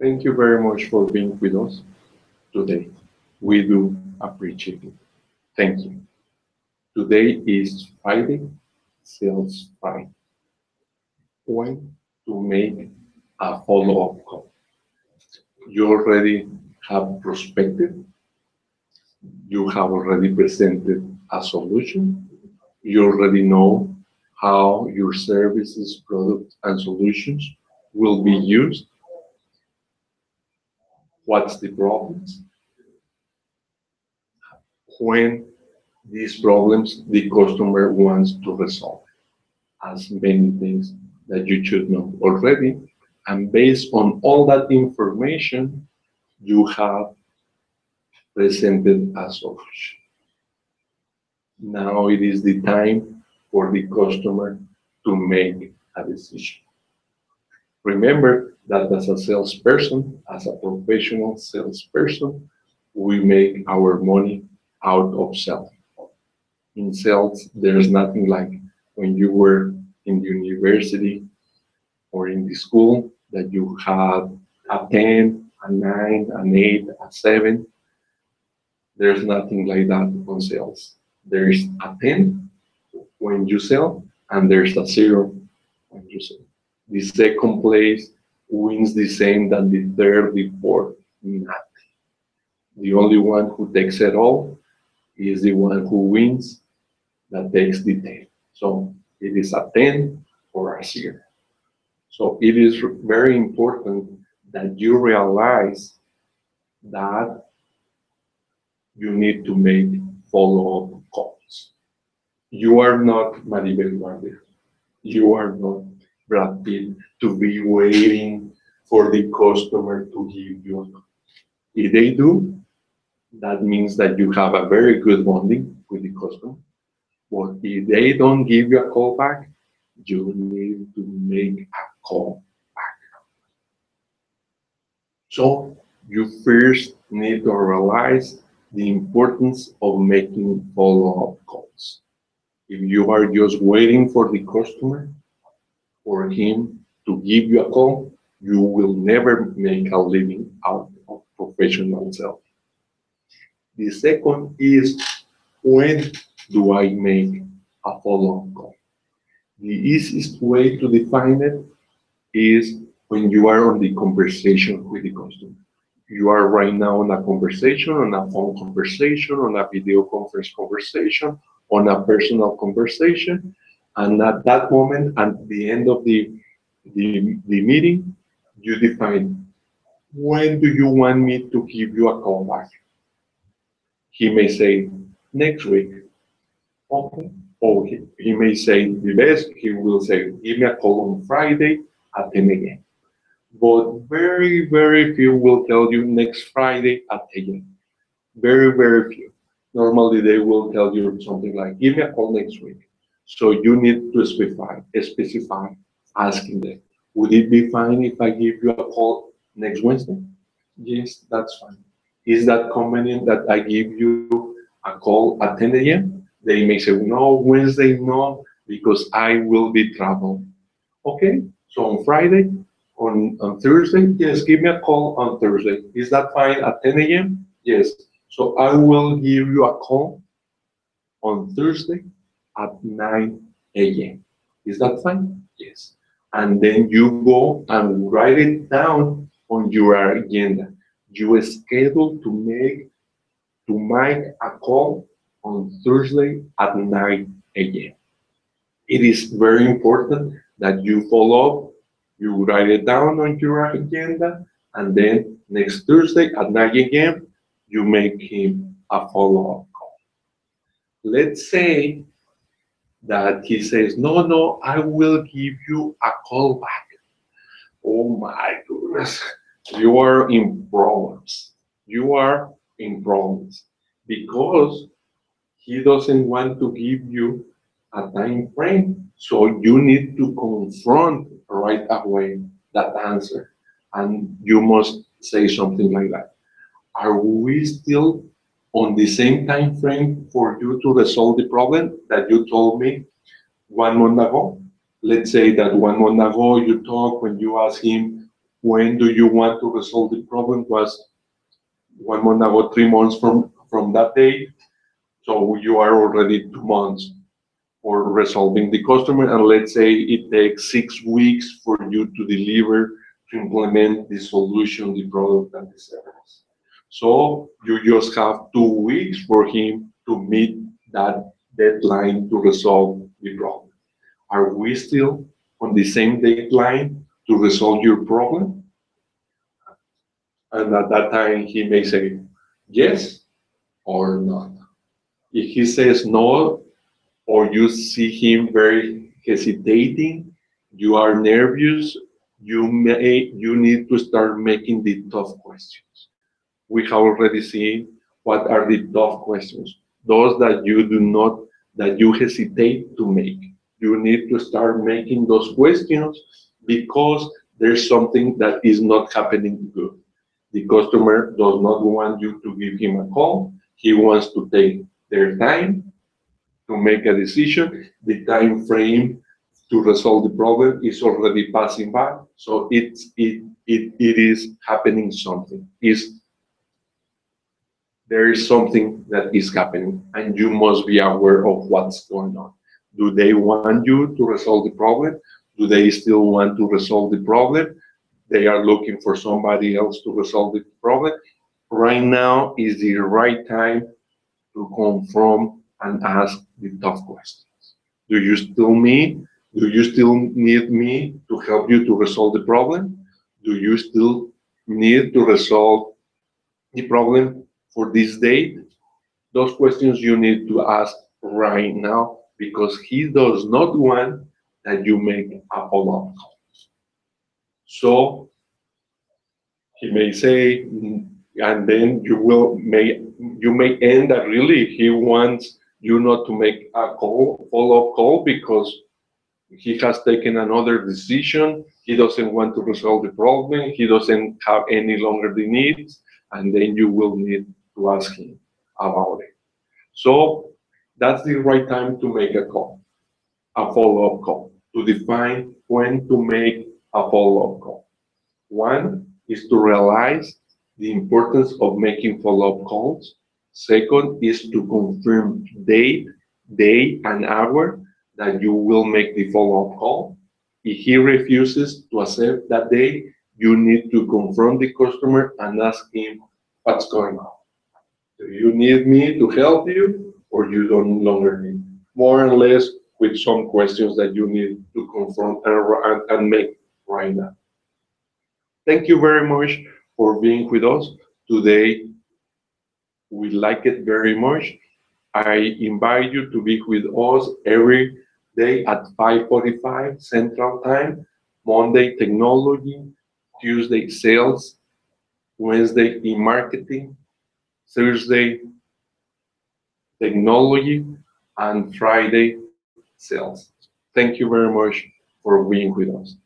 Thank you very much for being with us today. We do appreciate it. Thank you. Today is Friday, Sales Friday. When to make a follow-up call. You already have prospected, you have already presented a solution, you already know how your services, products, and solutions will be used, what's the problems, when these problems the customer wants to resolve, as many things that you should know already. And based on all that information, you have presented a solution. Now it is the time for the customer to make a decision. Remember that as a salesperson, as a professional salesperson, we make our money out of selling. In sales, there's nothing like when you were in the university or in the school that you had a 10, a 9, an 8, a 7. There's nothing like that on sales. There's a 10 when you sell, and there's a 0 when you sell. The second place wins the same than the third, the fourth, nothing. The only one who takes it all is the one who wins, that takes the 10. So it is a 10 or a 0. So it is very important that you realize that you need to make follow-up calls. You are not Maribel Guardia. You are not Brad Pitt to be waiting for the customer to give you a call. If they do, that means that you have a very good bonding with the customer. But if they don't give you a call back, you need to make a call back. So you first need to realize the importance of making follow-up calls. If you are just waiting for the customer, for him to give you a call, you will never make a living out of professional sales. The second is, when do I make a follow-up call? The easiest way to define it is when you are on the conversation with the customer. You are right now on a conversation, on a phone conversation, on a video conference conversation, on a personal conversation, and at that moment, at the end of the meeting, you define, when do you want me to give you a call back? He may say, next week. Okay. Or he may say, the best, he will say, give me a call on Friday at 10 a.m. But very, very few will tell you next Friday at 10 a.m. Very, very few. Normally, they will tell you something like, give me a call next week. So you need to specify, asking them, would it be fine if I give you a call next Wednesday? Yes, that's fine. Is that convenient that I give you a call at 10 a.m.? They may say, no, Wednesday, no, because I will be traveling. Okay, so on Friday, on Thursday, yes, give me a call on Thursday. Is that fine at 10 a.m.? Yes. So I will give you a call on Thursday at 9 a.m. Is that fine? Yes. And then you go and write it down on your agenda. You schedule to make a call on Thursday at 9 a.m. It is very important that you follow up, you write it down on your agenda, and then next Thursday at 9 a.m., you make him a follow-up call. Let's say that he says, no, no, I will give you a call back. Oh my goodness, you are in problems. You are in problems because he doesn't want to give you a time frame. So you need to confront right away that answer. And you must say something like that. Are we still on the same time frame for you to resolve the problem that you told me 1 month ago? Let's say that 1 month ago you talked when you asked him when do you want to resolve the problem was 1 month ago, 3 months from that date. So you are already 2 months for resolving the customer, and let's say it takes 6 weeks for you to deliver, to implement the solution, the product, and the service. So you just have 2 weeks for him to meet that deadline to resolve the problem. Are we still on the same deadline to resolve your problem? And at that time, he may say yes or not. If he says no, or you see him very hesitating, you are nervous, you need to start making the tough questions. We have already seen what are the tough questions, those that you do not, that you hesitate to make. You need to start making those questions because there's something that is not happening good. The customer does not want you to give him a call. He wants to take their time to make a decision. The time frame to resolve the problem is already passing by. So it is happening something. There is something that is happening, and you must be aware of what's going on. Do they want you to resolve the problem? Do they still want to resolve the problem? They are looking for somebody else to resolve the problem. Right now is the right time to confront and ask the tough questions. Do you still need? Do you still need me to help you to resolve the problem? Do you still need to resolve the problem for this date? Those questions you need to ask right now because he does not want that you make a follow-up call. So he may say, and then you may end that really he wants you not to make a follow-up call because he has taken another decision. He doesn't want to resolve the problem. He doesn't have any longer the needs, and then you will need to ask him about it. So that's the right time to make a call, a follow-up call, to define when to make a follow-up call. One is to realize the importance of making follow-up calls. Second is to confirm date, day, and hour that you will make the follow-up call. If he refuses to accept that day, you need to confront the customer and ask him what's going on. Do you need me to help you or you don't longer need? More or less with some questions that you need to confront and make right now. Thank you very much for being with us today. We like it very much. I invite you to be with us every day at 5:45 Central Time, Monday technology, Tuesday sales, Wednesday e-marketing, Thursday technology, and Friday sales. Thank you very much for being with us.